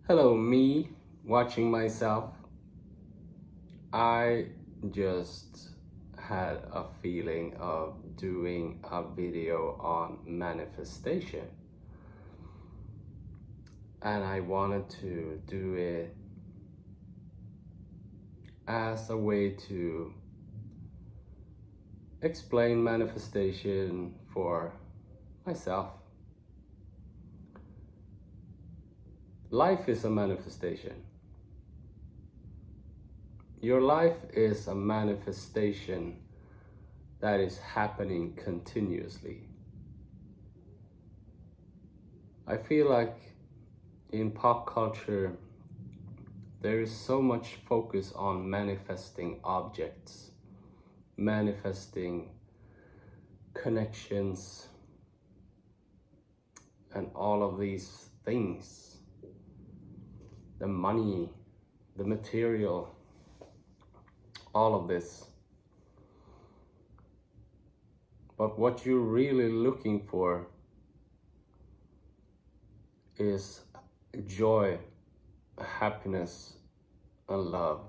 Hello, me watching myself. I just had a feeling of doing a video on manifestation, and I wanted to do it as a way to explain manifestation for myself. Life is a manifestation. Your life is a manifestation that is happening continuously. I feel like in pop culture, there is so much focus on manifesting objects, manifesting connections, and all of these things. The money, the material, all of this. But what you're really looking for is joy, happiness, and love.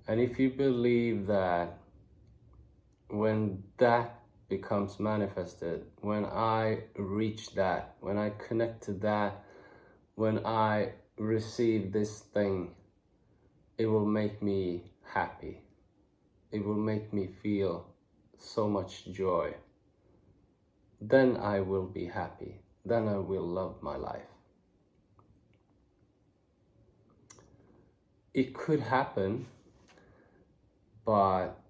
And if you believe that when that becomes manifested, when I reach that, when I connect to that, when I receive this thing, it will make me happy. It will make me feel so much joy. Then I will be happy. Then I will love my life. It could happen, but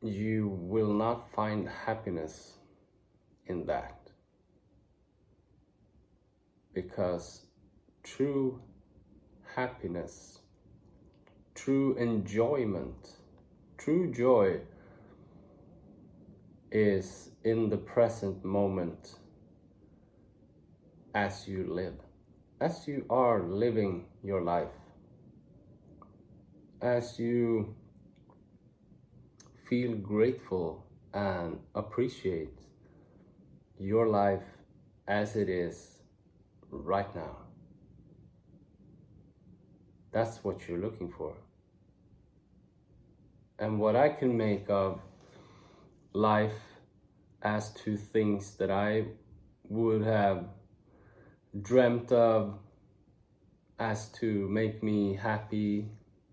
you will not find happiness in that. Because true happiness, true enjoyment, true joy is in the present moment as you live, as you are living your life, as you feel grateful and appreciate your life as it is right now. That's what you're looking for. And what I can make of life as to things that I would have dreamt of as to make me happy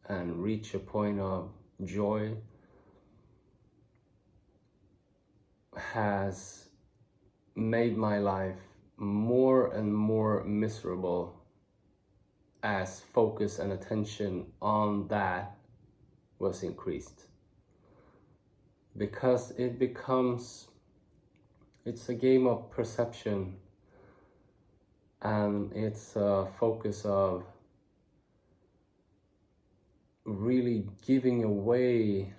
and reach a point of joy has made my life more and more miserable as focus and attention on that was increased. Because it's a game of perception, and it's a focus of really giving away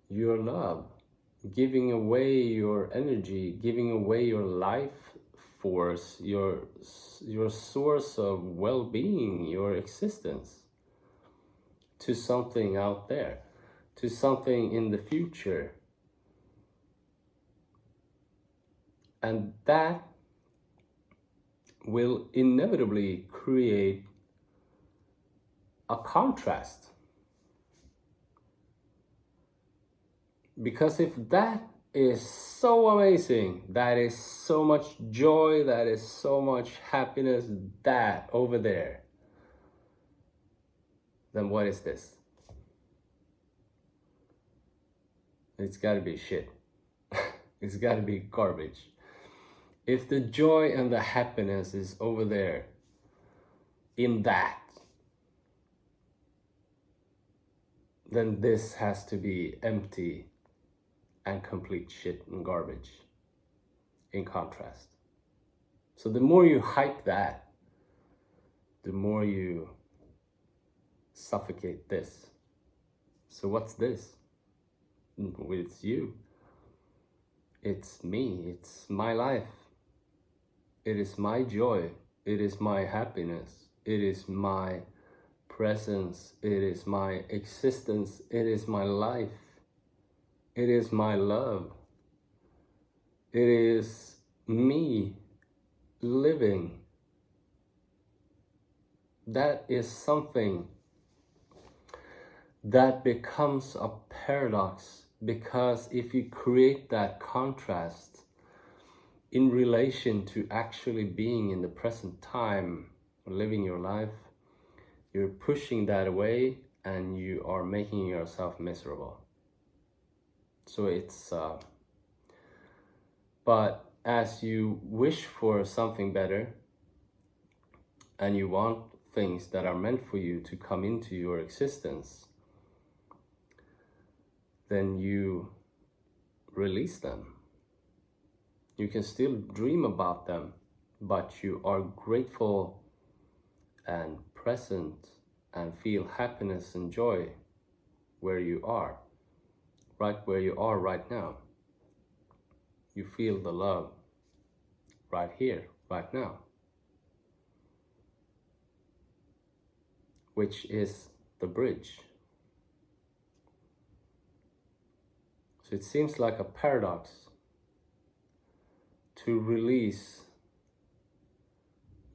your love, giving away your energy, giving away your life force, your source of well-being, your existence to something out there, to something in the future. And that will inevitably create a contrast. Because if that is so amazing, that is so much joy, that is so much happiness, that over there, then what is this? It's gotta be shit. It's gotta be garbage. If the joy and the happiness is over there, in that, then this has to be empty and complete shit and garbage in contrast. So the more you hype that, the more you suffocate this. So what's this? It's you. It's me. It's my life. It is my joy. It is my happiness. It is my presence. It is my existence. It is my life. It is my love. It is me. living, that is something that becomes a paradox, because if you create that contrast in relation to actually being in the present time, living your life, you're pushing that away and you are making yourself miserable. So it's but as you wish for something better and you want things that are meant for you to come into your existence, then you release them. You can still dream about them, but you are grateful and present and feel happiness and joy where you are, right where you are right now. You feel the love right here, right now, which is the bridge. So it seems like a paradox to release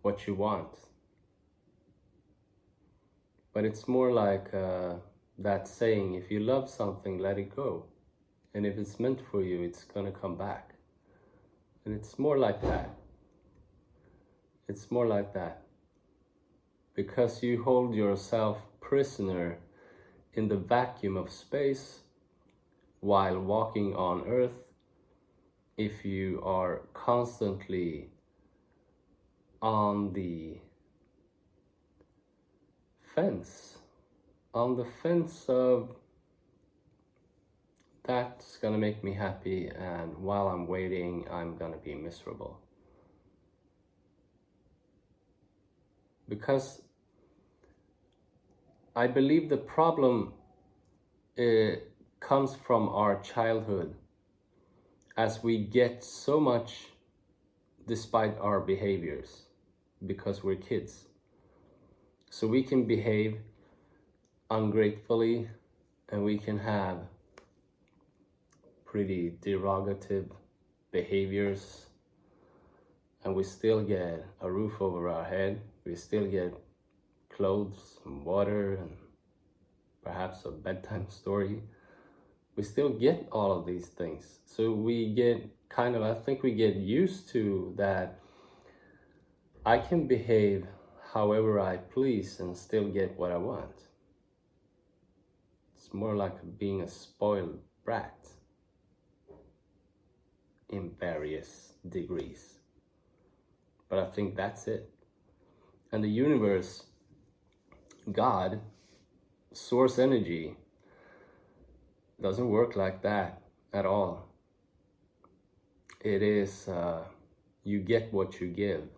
what you want. But it's more like that saying, if you love something, let it go. And if it's meant for you, it's gonna come back. And it's more like that. It's more like that. Because you hold yourself prisoner in the vacuum of space while walking on earth. If you are constantly on the fence of that's gonna make me happy, and while I'm waiting, I'm gonna be miserable. Because I believe the problem comes from our childhood, as we get so much despite our behaviors, because we're kids. So we can behave ungratefully, and we can have pretty derogative behaviors, and we still get a roof over our head, we still get clothes and water and perhaps a bedtime story. We still get all of these things. So we get I think we get used to that I can behave however I please and still get what I want. It's more like being a spoiled brat in various degrees. But I think that's it. And the universe, God, source energy, doesn't work like that at all. It is, you get what you give.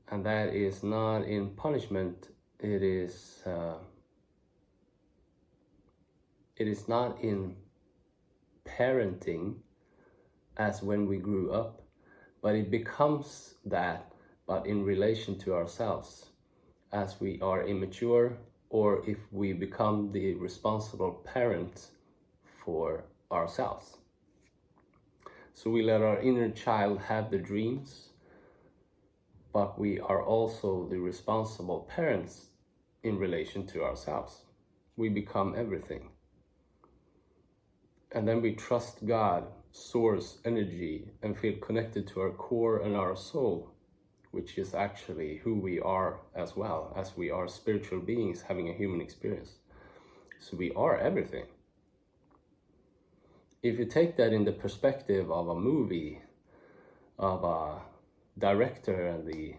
And that is not in punishment, it is not in parenting as when we grew up, but it becomes that, but in relation to ourselves, as we are immature, or if we become the responsible parent for ourselves. So we let our inner child have the dreams, but we are also the responsible parents in relation to ourselves. We become everything. And then we trust God, source, energy, and feel connected to our core and our soul, which is actually who we are as well, as we are spiritual beings having a human experience. So we are everything. If you take that in the perspective of a movie, of a director and the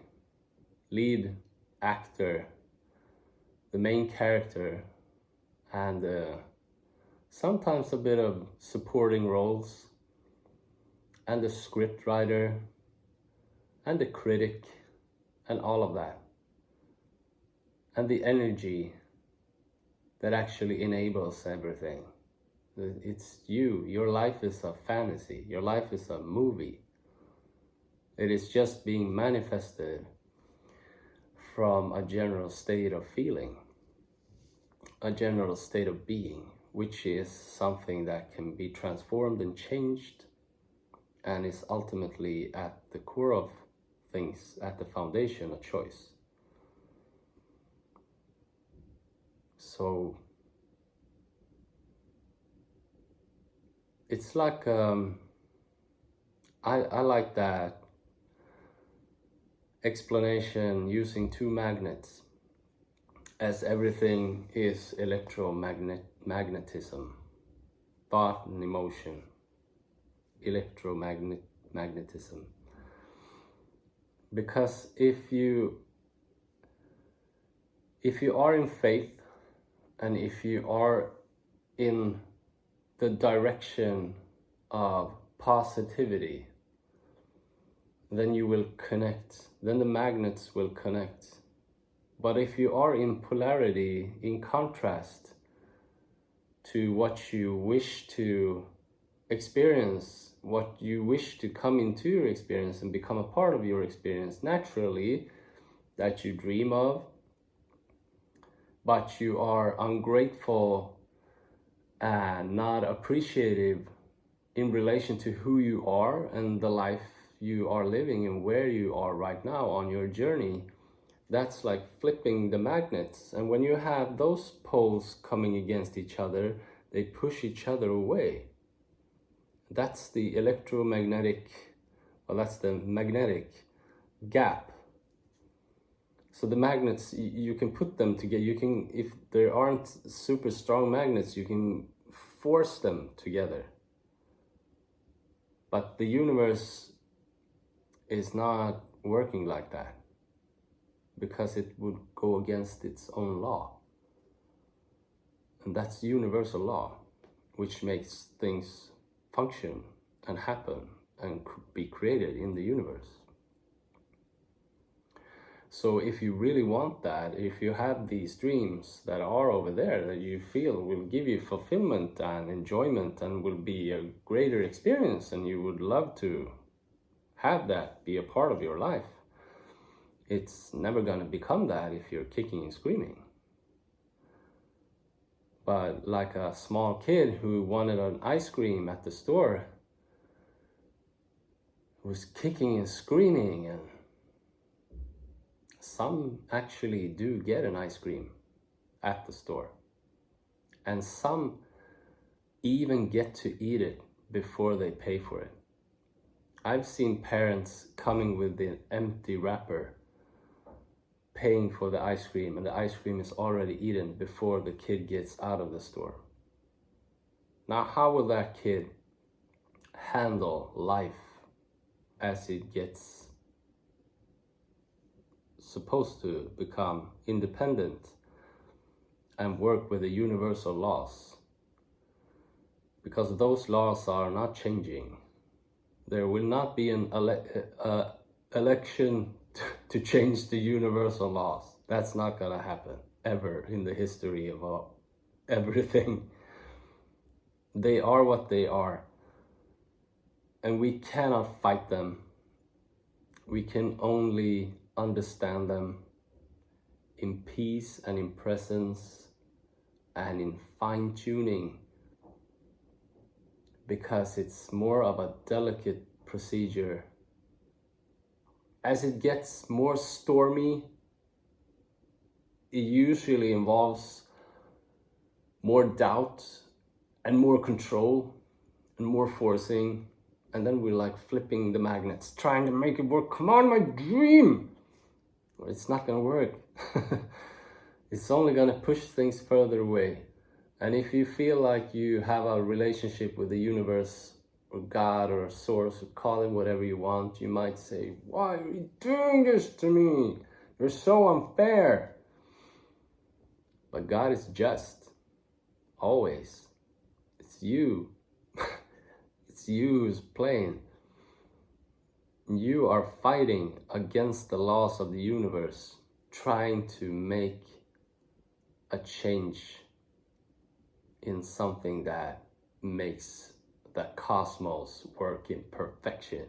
lead actor, the main character, and sometimes a bit of supporting roles, and the script writer, and the critic, and all of that, and the energy that actually enables everything. It's you. Your life is a fantasy. Your life is a movie. It is just being manifested from a general state of feeling, a general state of being, which is something that can be transformed and changed and is ultimately at the core of things, at the foundation, a choice. So it's like I like that explanation using two magnets, as everything is electromagnetism, thought and emotion, electromagnetism. Because if you are in faith, and if you are in the direction of positivity, then you will connect, then the magnets will connect. But if you are in polarity, in contrast to what you wish to experience, what you wish to come into your experience and become a part of your experience naturally, that you dream of, but you are ungrateful and not appreciative in relation to who you are and the life you are living and where you are right now on your journey, that's like flipping the magnets. And when you have those poles coming against each other, they push each other away. That's the electromagnetic, well, that's the magnetic gap. So the magnets, you can put them together. You can, if there aren't super strong magnets, you can force them together. But the universe is not working like that, because it would go against its own law. And that's universal law, which makes things function and happen and be created in the universe. So if you really want that, if you have these dreams that are over there that you feel will give you fulfillment and enjoyment and will be a greater experience, and you would love to have that be a part of your life, it's never going to become that if you're kicking and screaming. But like a small kid who wanted an ice cream at the store, was kicking and screaming, and some actually do get an ice cream at the store, and some even get to eat it before they pay for it. I've seen parents coming with the empty wrapper, paying for the ice cream, and the ice cream is already eaten before the kid gets out of the store. Now, how will that kid handle life as it gets supposed to become independent and work with the universal laws? Because those laws are not changing. There will not be an election to change the universal laws. That's not gonna happen ever in the history of everything. They are what they are, and we cannot fight them. We can only understand them in peace and in presence and in fine-tuning, because it's more of a delicate procedure. As it gets more stormy, it usually involves more doubt and more control and more forcing, and then we're like flipping the magnets, trying to make it work. Come on, my dream! It's not gonna work. It's only gonna push things further away. And if you feel like you have a relationship with the universe or God or source, or call it whatever you want, you might say, why are you doing this to me? You're so unfair. But God is just, always. It's you. It's you who's playing. You are fighting against the laws of the universe, trying to make a change in something that makes the cosmos work in perfection.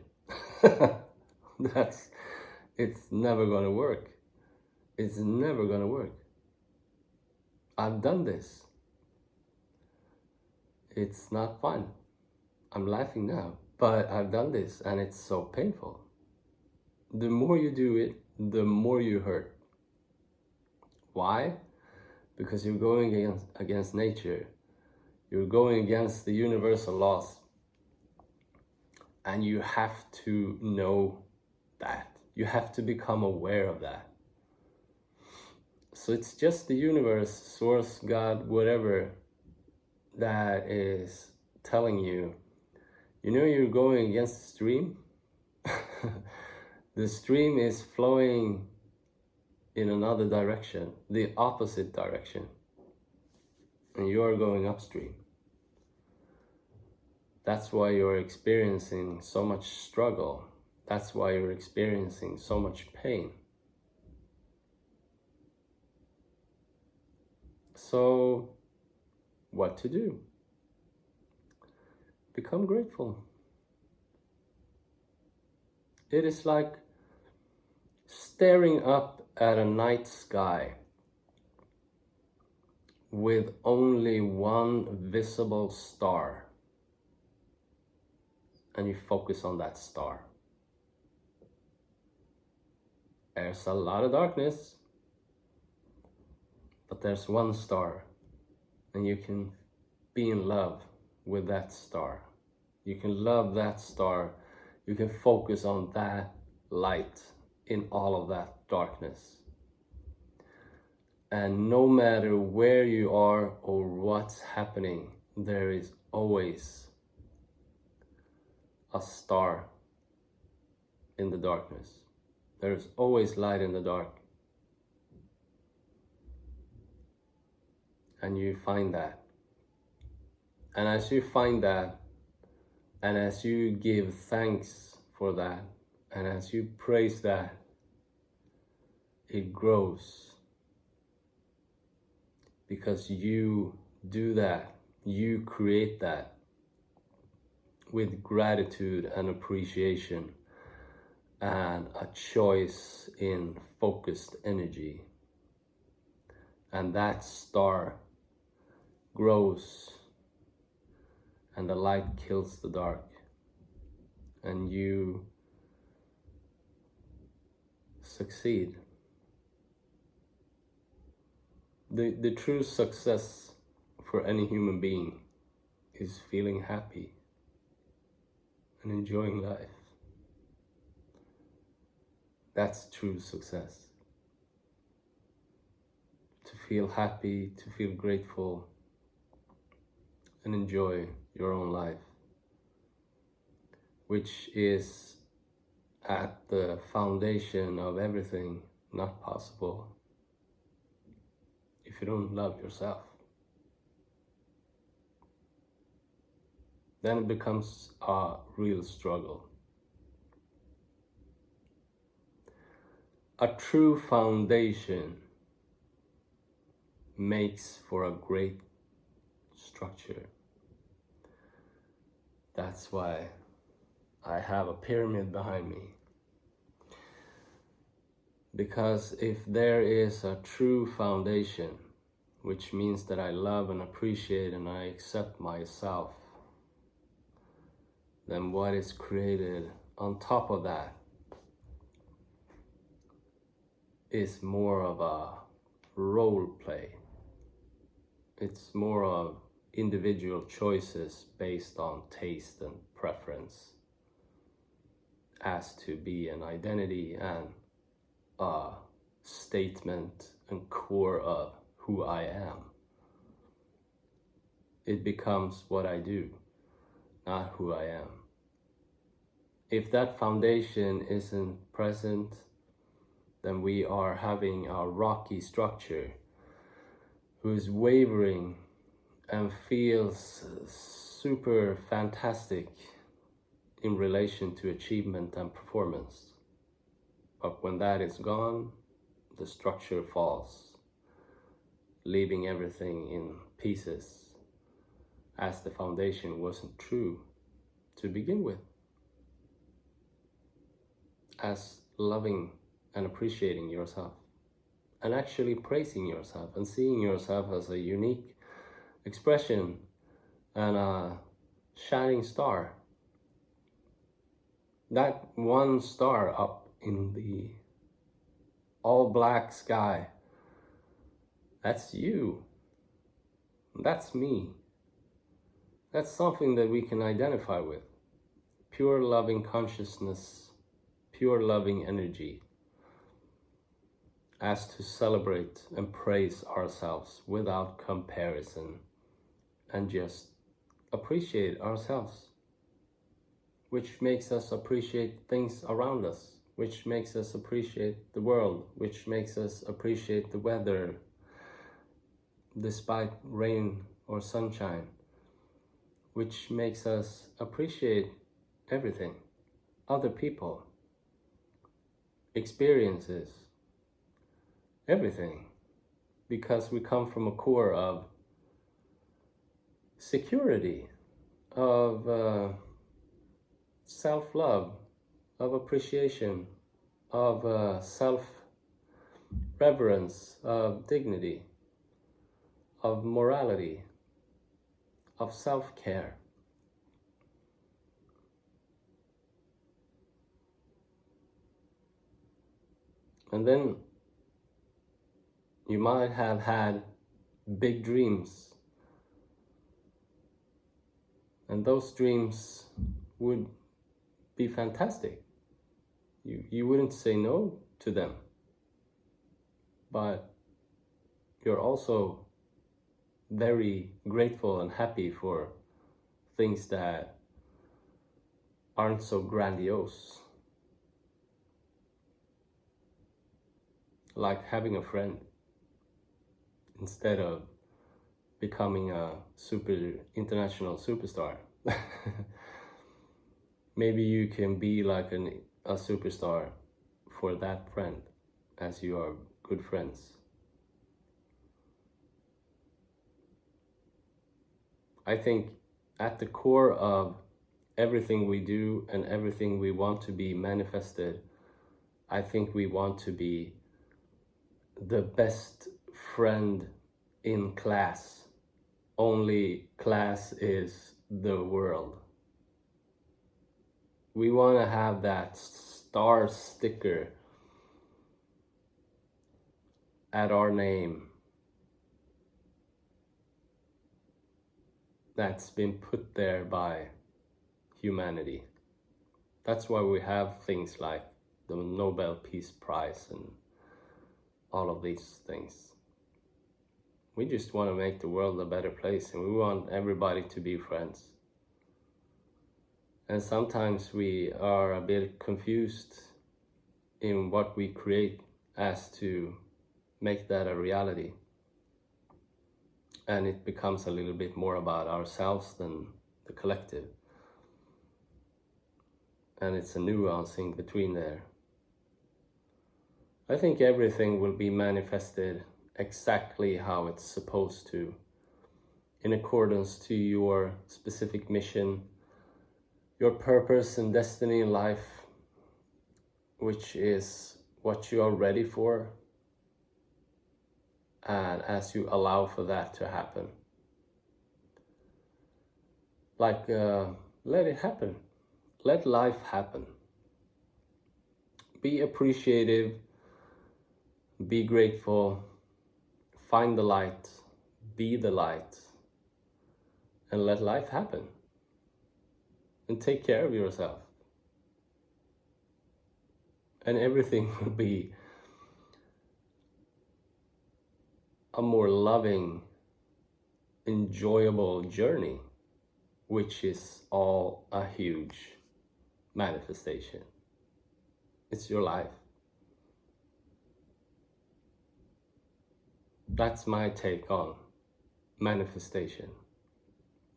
It's never gonna work. It's never gonna work. I've done this. It's not fun. I'm laughing now, But I've done this and it's so painful. The more you do it, the more you hurt. Why? Because you're going against nature. You're going against the universal laws. And you have to know that. You have to become aware of that. So it's just the universe, source, God, whatever, that is telling you, you know, you're going against the stream. The stream is flowing in another direction, the opposite direction, and you're going upstream. That's why you're experiencing so much struggle. That's why you're experiencing so much pain. So, what to do? Become grateful. It is like staring up at a night sky with only one visible star, and you focus on that star. There's a lot of darkness, but there's one star, and you can be in love with that star. You can love that star. You can focus on that light in all of that darkness. And no matter where you are or what's happening, there is always a star in the darkness. There's always light in the dark. And you find that. And as you find that, and as you give thanks for that, and as you praise that, it grows. Because you do that, you create that with gratitude and appreciation and a choice in focused energy. And that star grows and the light kills the dark. And you succeed. The true success for any human being is feeling happy and enjoying life. That's true success. To feel happy, to feel grateful, and enjoy your own life, which is at the foundation of everything not possible if you don't love yourself. Then it becomes a real struggle. A true foundation makes for a great structure. That's why I have a pyramid behind me. Because if there is a true foundation, which means that I love and appreciate and I accept myself, then what is created on top of that is more of a role play. It's more of individual choices based on taste and preference as to be an identity and a statement and core of who I am. It becomes what I do, not who I am. If that foundation isn't present, then we are having a rocky structure who is wavering and feels super fantastic in relation to achievement and performance. But when that is gone, the structure falls, leaving everything in pieces, as the foundation wasn't true to begin with. As loving and appreciating yourself, and actually praising yourself and seeing yourself as a unique expression and a shining star That one star up in the all black sky, that's you. That's me. That's something that we can identify with. Pure loving consciousness, pure loving energy, as to celebrate and praise ourselves without comparison and just appreciate ourselves, which makes us appreciate things around us, which makes us appreciate the world, which makes us appreciate the weather despite rain or sunshine, which makes us appreciate everything, other people, experiences, everything, because we come from a core of security, of self-love, of appreciation, of self-reverence, of dignity, of morality, of self-care. And then you might have had big dreams, and those dreams would be fantastic. You wouldn't say no to them, but you're also very grateful and happy for things that aren't so grandiose, like having a friend instead of becoming a international superstar. Maybe you can be like a superstar for that friend, as you are good friends. I think at the core of everything we do and everything we want to be manifested, I think we want to be the best friend in class. Only class is the world. We want to have that star sticker at our name that's been put there by humanity. That's why we have things like the Nobel Peace Prize and all of these things. We just want to make the world a better place, and we want everybody to be friends. And sometimes we are a bit confused in what we create as to make that a reality. And it becomes a little bit more about ourselves than the collective. And it's a nuancing between there. I think everything will be manifested exactly how it's supposed to, in accordance to your specific mission, your purpose and destiny in life, which is what you are ready for, and as you allow for that to happen. Like, let it happen. Let life happen. Be appreciative, be grateful, find the light, be the light, and let life happen. And take care of yourself. And everything will be a more loving, enjoyable journey, which is all a huge manifestation. It's your life. That's my take on manifestation.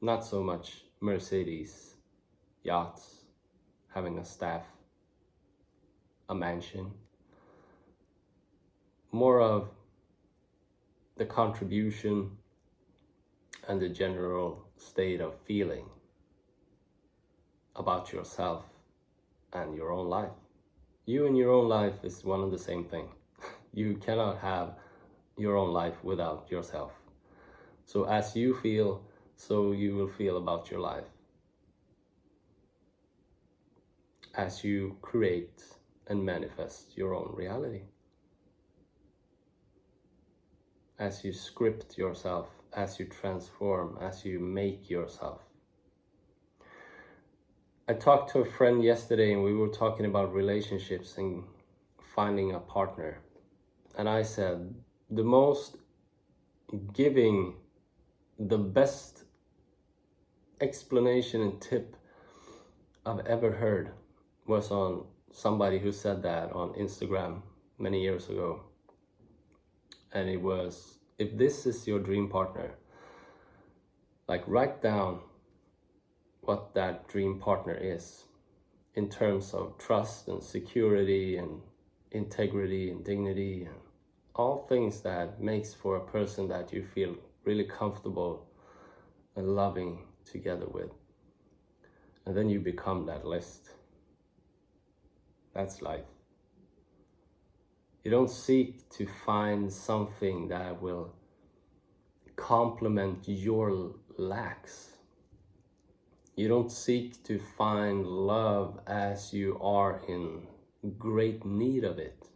Not so much Mercedes, yachts, having a staff, a mansion. More of the contribution and the general state of feeling about yourself and your own life. You and your own life is one and the same thing. You cannot have your own life without yourself. So as you feel, so you will feel about your life. as you create and manifest your own reality. As you script yourself, as you transform, as you make yourself. I talked to a friend yesterday and we were talking about relationships and finding a partner. And I said, the most giving, the best explanation and tip I've ever heard was on somebody who said that on Instagram many years ago. And it was, if this is your dream partner, like write down what that dream partner is in terms of trust and security and integrity and dignity and all things that makes for a person that you feel really comfortable and loving together with. And then you become that list. That's life. You don't seek to find something that will complement your lacks. You don't seek to find love as you are in great need of it.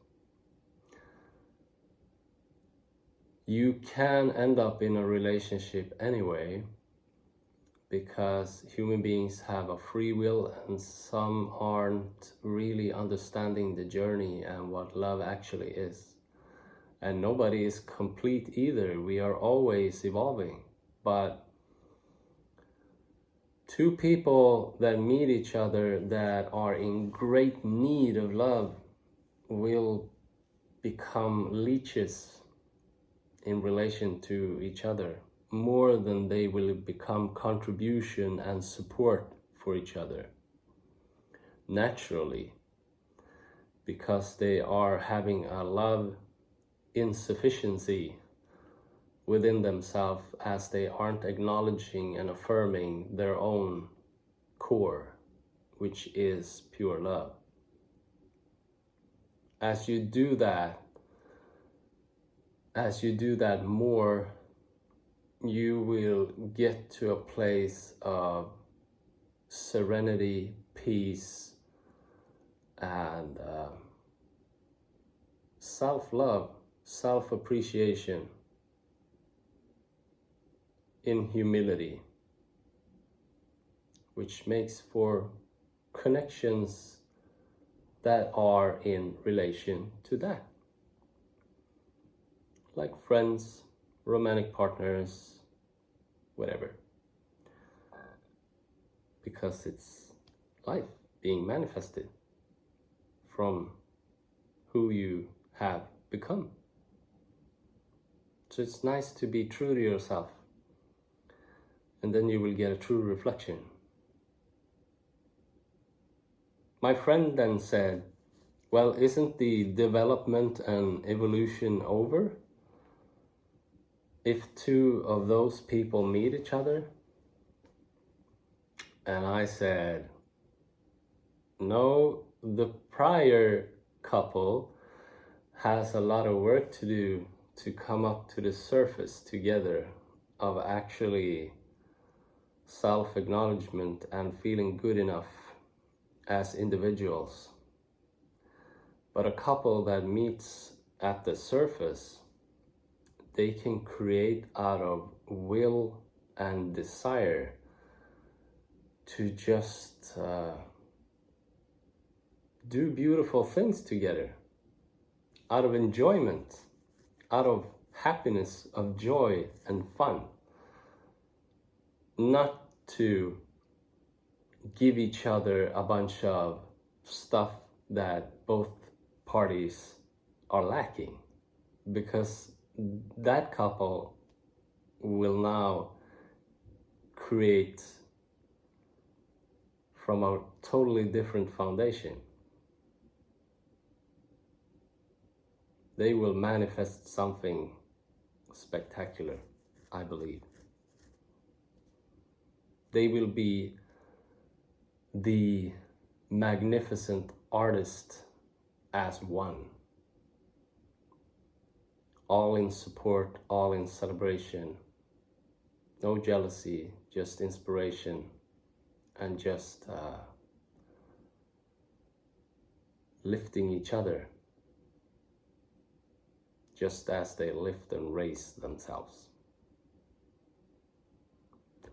You can end up in a relationship anyway, because human beings have a free will and some aren't really understanding the journey and what love actually is. And nobody is complete either. We are always evolving. But two people that meet each other that are in great need of love will become leeches in relation to each other, more than they will become contribution and support for each other naturally, because they are having a love insufficiency within themselves, as they aren't acknowledging and affirming their own core, which is pure love. As you do that more, you will get to a place of serenity, peace, and self-love, self-appreciation, in humility, which makes for connections that are in relation to that. Like friends, romantic partners, whatever. Because it's life being manifested from who you have become. So it's nice to be true to yourself, and then you will get a true reflection. My friend then said, well, isn't the development and evolution over if two of those people meet each other? And I said, no, the prior couple has a lot of work to do to come up to the surface together of actually self-acknowledgement and feeling good enough as individuals. But a couple that meets at the surface, they can create out of will and desire to just do beautiful things together, out of enjoyment, out of happiness, of joy and fun. Not to give each other a bunch of stuff that both parties are lacking, because that couple will now create from a totally different foundation. They will manifest something spectacular, I believe. They will be the magnificent artist as one. All in support, all in celebration. No jealousy, just inspiration, and just lifting each other, just as they lift and raise themselves.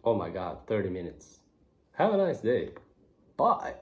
Oh my God, 30 minutes. Have a nice day. Bye.